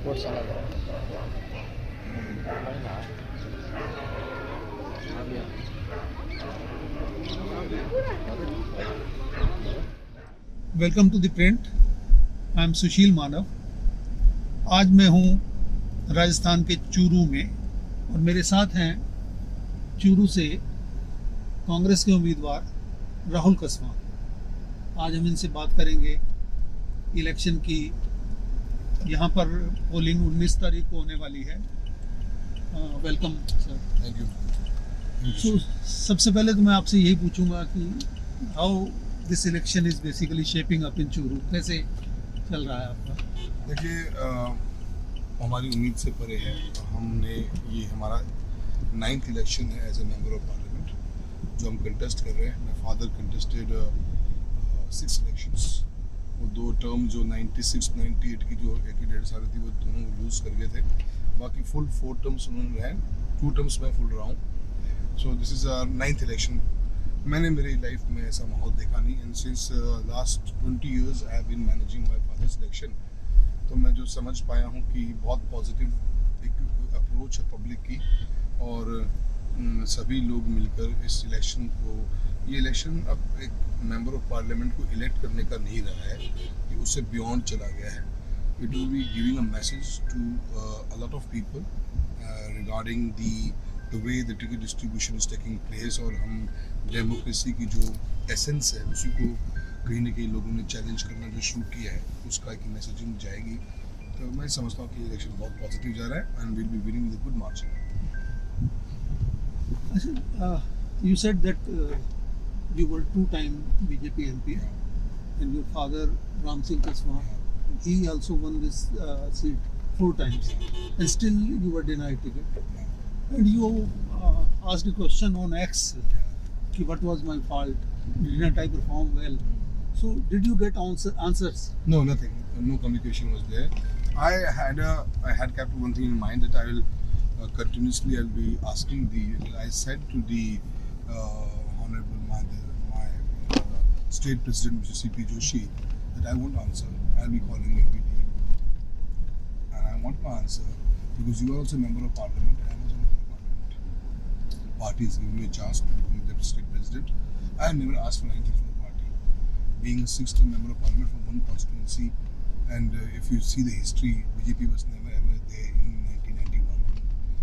बहुत सारा था। Welcome to the Print. I am Sushil Manav. आज मैं हूँ राजस्थान के चूरू में और मेरे साथ हैं चूरू से कांग्रेस के उम्मीदवार राहुल कसवा। आज हम इनसे बात करेंगे इलेक्शन की। यहाँ पर पोलिंग 19 तारीख को होने वाली है। Welcome sir. Thank you. So सबसे पहले तो मैं आपसे यही पूछूंगा कि how this election is basically shaping up in Churu. कैसे चल रहा है आपका? देखिए, हमारी उम्मीद से परे है। हमने ये हमारा 9th इलेक्शन है as a member of parliament जो हम कंटेस्ट कर रहे हैं। My father contested 6 elections. वो 2 टर्म जो 96-98 की जो 1.5 साल थी वो दोनों लूज़ कर गए थे। बाकी फुल 4 टर्म्स उन्होंने रहे, 2 टर्म्स मैं फुल रहा हूँ। So this is our 9th election. मैंने मेरी लाइफ में ऐसा माहौल देखा नहीं। And since last 20 years I have been managing my father's election. तो मैं जो समझ पाया हूँ कि बहुत पॉजिटिव एक अप्रोच है पब्लिक की, और सभी लोग मिलकर इस इलेक्शन को, ये इलेक्शन अब एक मेंबर ऑफ पार्लियामेंट को इलेक्ट करने का नहीं रहा है, ये उससे बियॉन्ड चला गया है। It will be giving a message to a lot of people regarding the way the ticket distribution is taking place, और हम डेमोक्रेसी की जो एसेंस है उसी को कहीं ना कहीं लोगों ने चैलेंज करना जो शुरू किया है, उसका एक मैसेजिंग जाएगी। तो मैं समझता हूँ कि इलेक्शन बहुत पॉजिटिव जा रहा है and will be winning with good margin. You said that you were 2-time BJP MP, and your father Ram Singh Kaswa, he also won this seat 4 times, and still you were denied ticket. And you asked a question on X, ki what was my fault? Didn't I perform well? So did you get answers? No, nothing. No communication was there. I had kept one thing in mind, that I will continuously I'll be asking I said to the honorable my state president, Mr. C.P. Joshi, that I won't answer. I'll be calling every day, and I want my answer because you are also a member of parliament and I was a member of parliament. The party is giving me a chance to become the state president. I have never asked for anything from the party. Being a 6th member of parliament from one constituency, and if you see the history, BJP was never ever there in 1991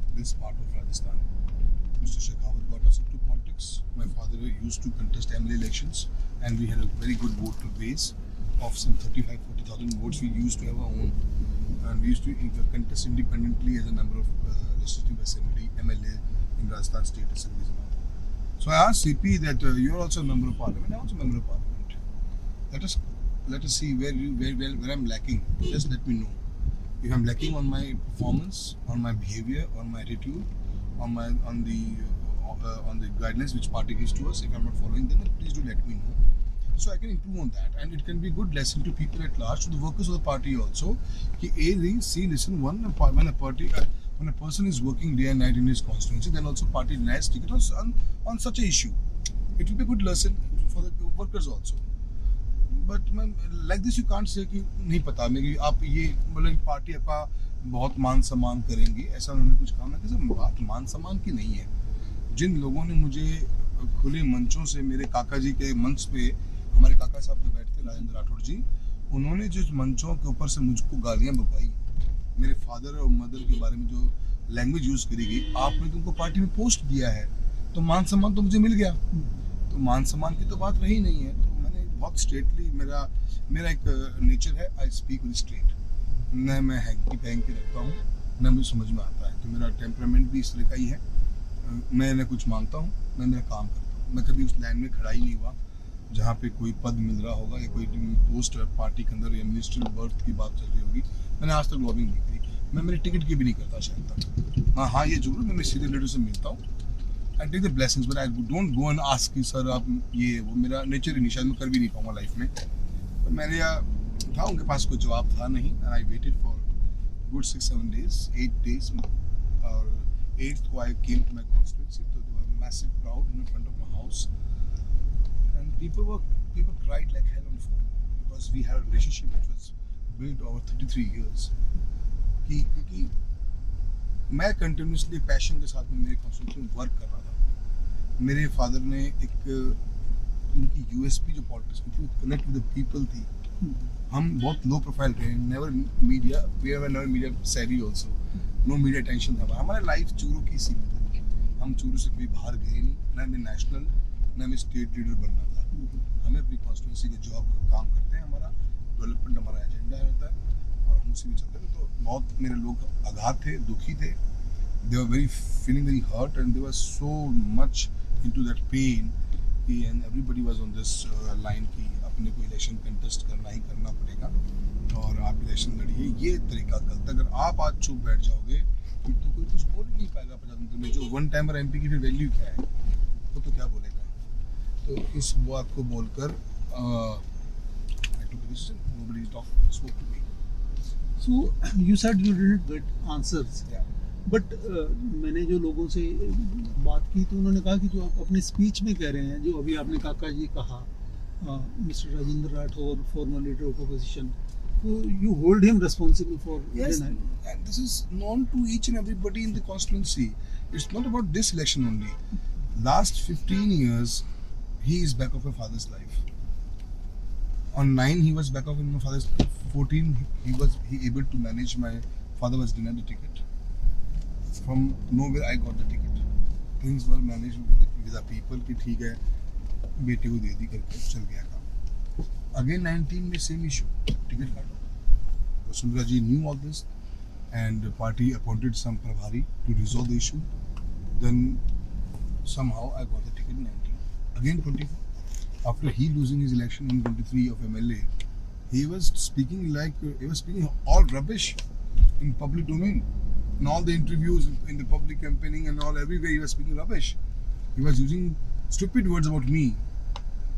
in this part of Rajasthan. Mr. Shekhawat got us into politics. My father used to contest MLA elections, and we had a very good voter base of some 35,000-40,000 votes. We used to have our own, and we used to contest independently as a member of Legislative Assembly, MLA in Rajasthan State Assemblies and all. So I asked CP that you are also a member of parliament. I am also a member of parliament. Let us see where I'm lacking. Just let me know. If I'm lacking on my performance, on my behavior, on my attitude, on the guidelines which party gives to us, if I'm not following them, then please do let me know, so I can improve on that, and it can be a good lesson to people at large, to the workers of the party also. Listen, when a person is working day and night in his constituency, then also party denies ticket on such a issue. It will be a good lesson for the workers also. But like this you can't say कि नहीं पता मेरी, आप ये बोले party आपका बहुत मान सम्मान करेंगी, ऐसा उन्होंने कुछ कहा नहीं। बात मान सम्मान की नहीं है। जिन लोगों ने मुझे खुले मंचों से, मेरे काका जी के मंच पे, हमारे काका साहब जो बैठते राजेंद्र राठौड़ जी, उन्होंने जो मंचों के ऊपर से मुझको गालियाँ बकवाई, मेरे फादर और मदर के बारे में जो लैंग्वेज यूज़ करी गई, आपने तो उनको पार्टी में पोस्ट दिया है, तो मान सम्मान तो मुझे मिल गया। तो मान सम्मान की तो बात रही नहीं है। तो मैंने बहुत स्ट्रेटली, मेरा एक नेचर है, आई स्पीक विद स्ट्रेट, न मैं हैंकी पहन के रखता हूँ, न मुझे समझ में आता है। तो मेरा टेम्परामेंट भी इस तरह का ही है। मैं न कुछ मांगता हूँ, मैं मेरा काम करता हूँ। मैं कभी उस लाइन में खड़ा ही नहीं हुआ जहाँ पे कोई पद मिल रहा होगा या कोई पोस्ट पार्टी के अंदर या मिनिस्ट्रियल बर्थ की बात चल रही होगी। मैंने आज तक लॉबिंग नहीं करी, मैं मेरे टिकट की भी नहीं करता शायद तक। हाँ, ये जरूर मैं सीधे लीडर से मिलता हूँ, I take the blessings, but I don't go and ask कि सर आप ये वो, मेरा नेचर ही नहीं, शायद मैं कर भी नहीं पाऊंगा लाइफ में। तो मैंने था, उनके पास कोई जवाब था नहीं, and I waited for good 6-7 days, 8 days, और 8th को I came to my constituency. तो there were massive crowd in front of my house, and people cried like hell on phone because we had a relationship which was built over 33 years. कि क्योंकि मैं continuously passion के साथ में मेरे constitution work कर रहा था। मेरे फादर ने एक उनकी यूएसपी जो पॉलिटिक्स की थी, कनेक्ट विद द पीपल थी। हम बहुत लो प्रोफाइल रहे, never media, we are never media savvy also, no media tension था। हमारी लाइफ चूरू की सीमित है, हम चूरू से कभी बाहर गए नहीं, ना हमें नेशनल ना हमें स्टेट लीडर बनना था। हमें अपनी कॉन्स्टिट्यूंसी के जॉब काम करते हैं, हमारा डेवलपमेंट हमारा एजेंडा रहता है और हम उसी में चलते हैं। तो बहुत मेरे लोग आघात थे, दुखी थे, they were very feeling very hurt and they were so much into that pain and everybody was on this line कि अपने को इलेक्शन कंटेस्ट करना ही करना पड़ेगा और आप इलेक्शन लड़िए। ये तरीका गलत है। अगर आप आज चुप बैठ जाओगे फिर तो कोई कुछ बोल ही नहीं पाएगा प्रजातंत्र में। जो वन टाइमर एमपी की फिर वैल्यू क्या है, वो तो क्या बोलेगा। तो इस बात को बोलकर I took a decision. Nobody spoke to me. So you said you didn't get answers. Yeah. But मैंने जो लोगों से बात की तो उन्होंने कहा कि जो आप अपने स्पीच में कह रहे हैं, जो अभी आपने काका जी कहा, mister Rajendra Rathore, former leader of opposition, तो you hold him responsible for Yes, and this is known to each and everybody in the constituency. It's not about this election only. Last 15 years, he is back of my father's life. On 9, he was back of in my father's life. 14, he able to manage. My father was denied the ticket. From nowhere, I got the ticket. Things were managed with the people कि ठीक है, बेटे को दे दी करके चल गया काम. Again 19 में same issue, ticket काटो. Vasundhara ji knew all this, and the party appointed some prabhari to resolve the issue. Then somehow I got the ticket in 19. Again 24. After he losing his election in 23 of MLA, he was speaking all rubbish in public domain. In all the interviews, in the public campaigning and all, everywhere he was speaking rubbish. He was using stupid words about me.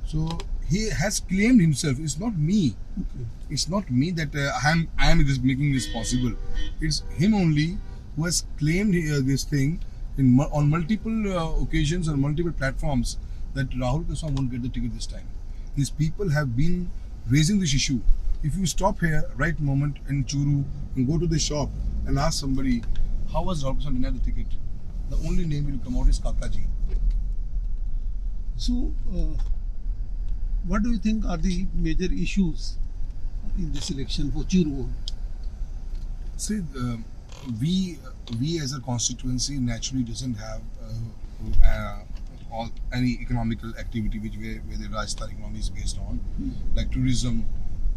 So he has claimed himself. It's not me. Okay. It's not me that I am just making this possible. It's him only who has claimed this thing on multiple occasions and multiple platforms that Rahul Kasam won't get the ticket this time. These people have been raising this issue. If you stop here right moment in Churu and go to the shop and ask somebody, how was Rahul Kasam denied the ticket? The only name will come out is Kakaji. So, what do you think are the major issues in this election for Churu? See, we as a constituency naturally doesn't have any economical activity where the Rajasthan economy is based on, like tourism,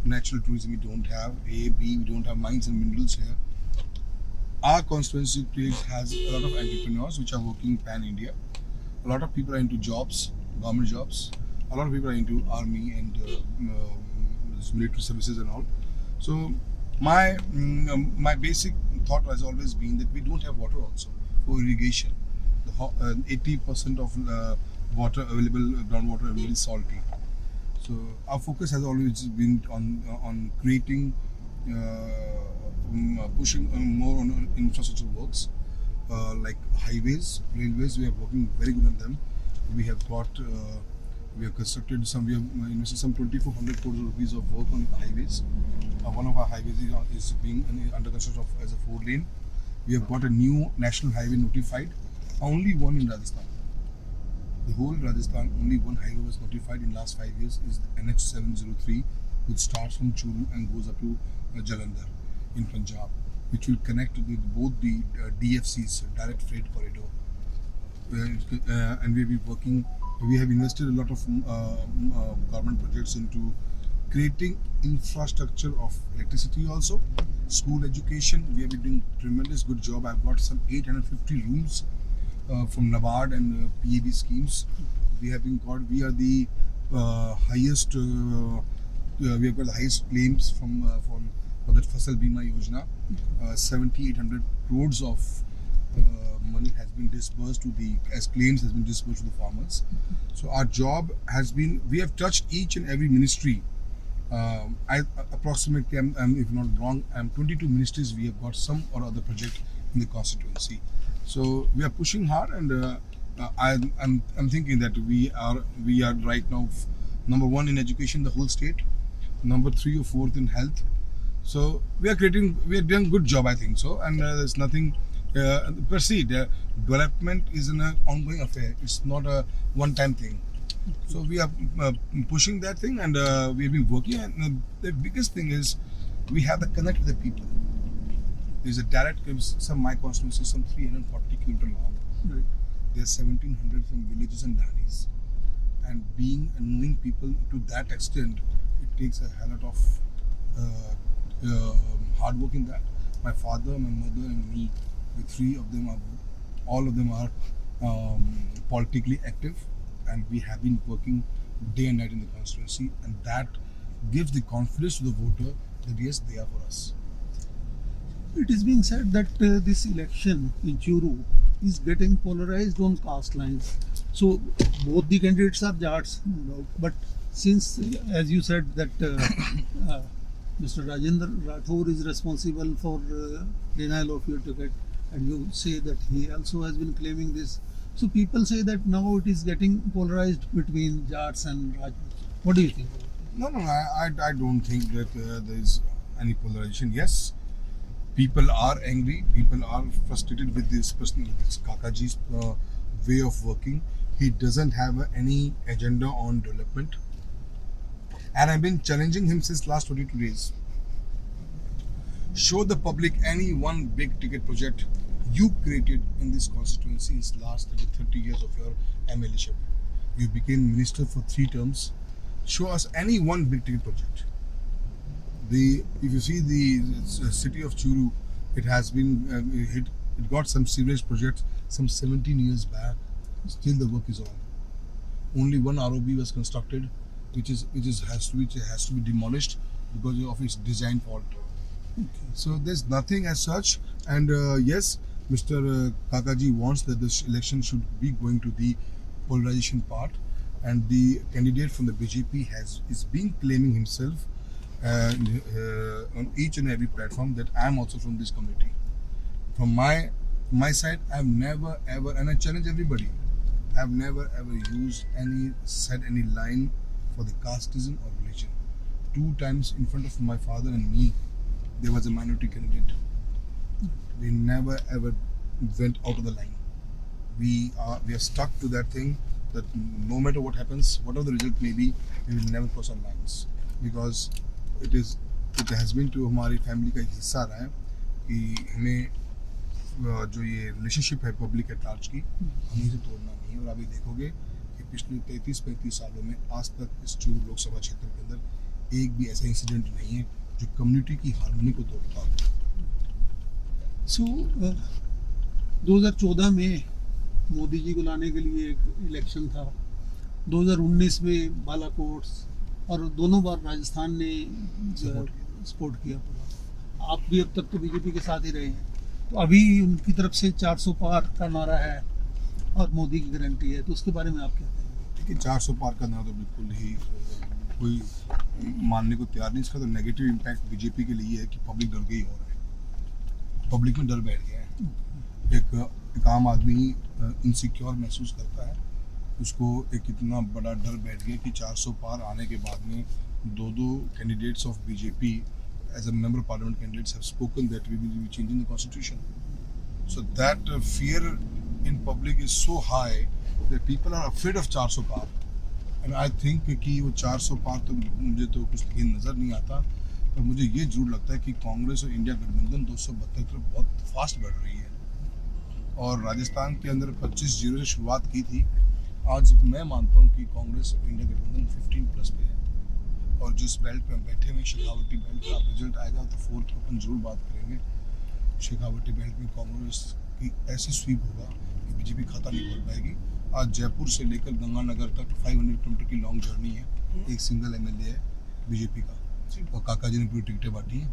natural tourism. We don't have we don't have mines and minerals here. Our constituency has a lot of entrepreneurs which are working pan India. A lot of people are into jobs, government jobs. A lot of people are into army and military services and all. So my basic thought has always been that we don't have water also for irrigation. The 80% of water available, groundwater available, is salty. So our focus has always been on creating, pushing more on infrastructure works, like highways, railways. We are working very good on them. We have constructed some. We have invested some 2,400 crores rupees of work on highways. One of our highways is being under construction as a 4-lane. We have got a new national highway notified. Only one in Rajasthan. The whole Rajasthan, only one highway was notified in last 5 years, is the NH703, which starts from Churu and goes up to Jalandhar in Punjab, which will connect with both the DFCs, direct freight corridor. And we have invested a lot of government projects into creating infrastructure of electricity also. School education, we have been doing tremendous good job. I've got some 850 rooms from NABARD and PAB schemes. We are the highest. We have got the highest claims for that Fasal Bima Yojana. 7,800 crores of money has been disbursed as claims has been disbursed to the farmers. So our job has been. We have touched each and every ministry. I approximately, if not wrong, 22 ministries. We have got some or other project in the constituency. So we are pushing hard, and I'm thinking that we are right now number 1 in education, the whole state, number 3 or 4th in health. So we are doing good job, I think so, and there's nothing. Per se, development is an ongoing affair. It's not a one-time thing. So we are pushing that thing, and we've been working. And the biggest thing is we have the connect with the people. There's a direct, some my constituency is some 340 kilometer long. Right. There's 1700 from villages and valleys, and being and knowing people to that extent, it takes a hell lot of hard work in that. My father, my mother, and me, the three of them are, all of them are politically active, and we have been working day and night in the constituency, and that gives the confidence to the voter that yes, they are for us. It is being said that this election in Churu is getting polarized on caste lines. So both the candidates are Jats, no doubt. But since, as you said, that Mr. Rajendra Rathore is responsible for denial of your ticket, and you say that he also has been claiming this. So people say that now it is getting polarized between Jats and Rajputs. What do you think? No, I don't think that there is any polarization. Yes, people are angry. People are frustrated with this person, with this Kakaji's way of working. He doesn't have any agenda on development, and I've been challenging him since last 22 days. Show the public any one big ticket project you created in this constituency in the last 30 years of your MLA-ship. You became minister for 3 terms. Show us any one big ticket project. If you see the city of Churu, it has been it got some sewage projects some 17 years back. Still the work is on. Only one ROB was constructed, which has to be demolished because of its design fault. Okay. So there's nothing as such, and yes, Mr. Kakaji wants that this election should be going to the polarization part, and the candidate from the BJP is being claiming himself on each and every platform that I'm also from this community. From my side, I've never ever, and I challenge everybody, I've never ever said any line for the casteism or religion. 2 times in front of my father and me, there was a minority candidate. We never ever went out of the line. We are stuck to that thing, that no matter what happens, whatever the result may be, we will never cross our lines, because it has been to हमारी family का एक हिस्सा रहा है कि हमें जो ये रिलेशनशिप है पब्लिक एट लार्ज की, हमें इसे तोड़ना नहीं है। और अभी देखोगे कि पिछले 33-35 सालों में आज तक इस चूरू लोकसभा क्षेत्र के अंदर एक भी ऐसा इंसिडेंट नहीं है जो कम्युनिटी की हार्मनी को तोड़ता हो। सो 2014 में मोदी जी को लाने के लिए एक इलेक्शन था, 2019 में बालाकोट, और दोनों बार राजस्थान ने सपोर्ट किया पूरा। आप भी अब तक तो बीजेपी के साथ ही रहे हैं, तो अभी उनकी तरफ से 400 पार का नारा है और मोदी की गारंटी है, तो उसके बारे में आप क्या कहेंगे? देखिए, 400 पार का नारा तो बिल्कुल ही कोई मानने को तैयार नहीं। इसका तो नेगेटिव इम्पैक्ट बीजेपी के लिए है कि पब्लिक डर गई हो रहा है, पब्लिक में डर बैठ गया है। एक आम आदमी इनसिक्योर महसूस करता है, उसको एक इतना बड़ा डर बैठ गया कि 400 पार आने के बाद में दो candidates of BJP as a member parliament candidates have spoken that we will be changing the constitution. So that fear in public is so high that people are afraid of 400 पार। एंड आई थिंक कि वो 400 पार तो मुझे तो कुछ नज़र नहीं आता, पर मुझे ये जरूर लगता है कि कांग्रेस और इंडिया गठबंधन 272 तरफ बहुत फास्ट बढ़ रही है। और राजस्थान के अंदर 25-0 से शुरुआत की थी, आज मैं मानता हूँ कि कांग्रेस और इंडिया गठबंधन 15+ पे है। और जिस बेल्ट पे हम बैठे हुए शेखावटी बेल्ट का रिजल्ट आएगा तो 4th को अपन जरूर बात करेंगे। शेखावटी बेल्ट में कांग्रेस की ऐसी स्वीप होगा कि बीजेपी खाता नहीं खोल पाएगी। आज जयपुर से लेकर गंगानगर तक 500 किलोमीटर की लॉन्ग जर्नी है, एक सिंगल MLA है बीजेपी का, और काका जी ने पूरी टिकटें बांटी हैं।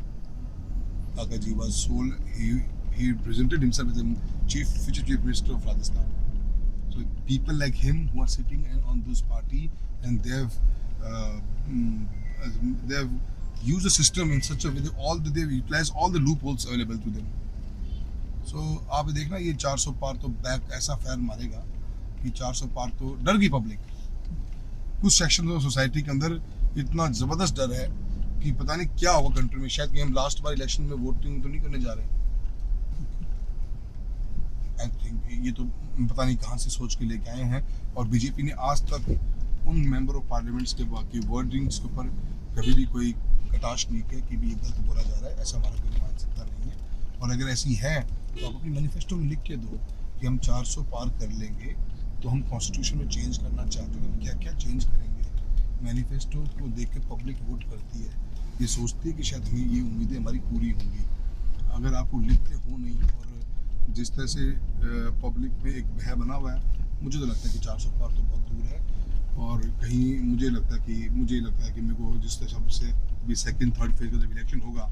काका जी was sole, he presented himself as the future chief minister of Rajasthan. So people like him who are sitting on those party, and they've used the system in such a way that they've utilized all the loopholes available to them. So आप देखना, ये 400 पार तो back ऐसा fair मारेगा कि 400 पार तो डर गई पब्लिक। कुछ सेक्शन ऑफ सोसाइटी के अंदर इतना ज़बरदस्त डर है कि पता नहीं क्या होगा कंट्री में, शायद कि हम लास्ट बार इलेक्शन में वोटिंग तो नहीं करने जा रहे हैं। आई थिंक ये तो पता नहीं कहाँ से सोच के लेके आए हैं। और बीजेपी ने आज तक उन मेंबर ऑफ पार्लियामेंट्स के बाकी वर्डिंग्स के ऊपर कभी भी कोई कटाक्ष नहीं किया कि भी ये गलत बोला जा रहा है, ऐसा हमारा कोई मानसिकता नहीं है। और अगर ऐसी है तो आप अपनी मैनिफेस्टो में लिख के दो कि हम 400 पार कर लेंगे तो हम कॉन्स्टिट्यूशन में चेंज करना चाहते हैं, क्या क्या चेंज करेंगे। मैनिफेस्टो को देख के पब्लिक वोट करती है, ये सोचती है कि शायद हमें ये उम्मीदें हमारी पूरी होंगी। अगर आपको लिखते हो नहीं और जिस तरह से पब्लिक में एक भय बना हुआ है, मुझे तो लगता है कि 400 पार तो बहुत दूर है। और कहीं मुझे लगता है कि मेरे को जिस तरह से भी सेकंड थर्ड फेज का जब इलेक्शन होगा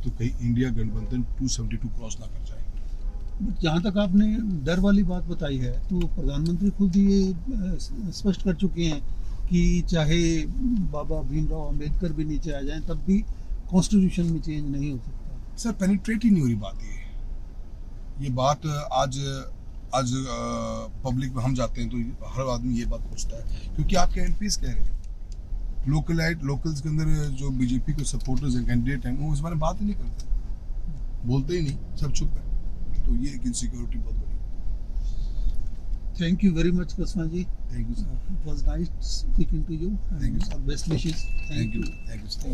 तो कहीं इंडिया गठबंधन 272 क्रॉस ना कर जाए। बट जहाँ तक आपने डर वाली बात बताई है तो प्रधानमंत्री खुद ये स्पष्ट कर चुके हैं कि चाहे बाबा भीमराव अंबेडकर भी नीचे आ जाएं तब भी कॉन्स्टिट्यूशन में चेंज नहीं हो सकता। सर पेनिट्रेट ही नहीं हो रही बात ये बात आज पब्लिक में हम जाते हैं तो हर आदमी ये बात पूछता है, क्योंकि आपके एमपीज कह रहे हैं, लोकल्स के अंदर जो बीजेपी के सपोर्टर्स हैं, कैंडिडेट हैं, वो इस बारे में बात ही नहीं करते, बोलते ही नहीं, सब चुप है। तो ये एक इनसिक्योरिटी बहुत बड़ी। Thank you very much, Kasman ji. Thank you sir. It was nice speaking to you. Thank you, sir. Best wishes. Thank you sir.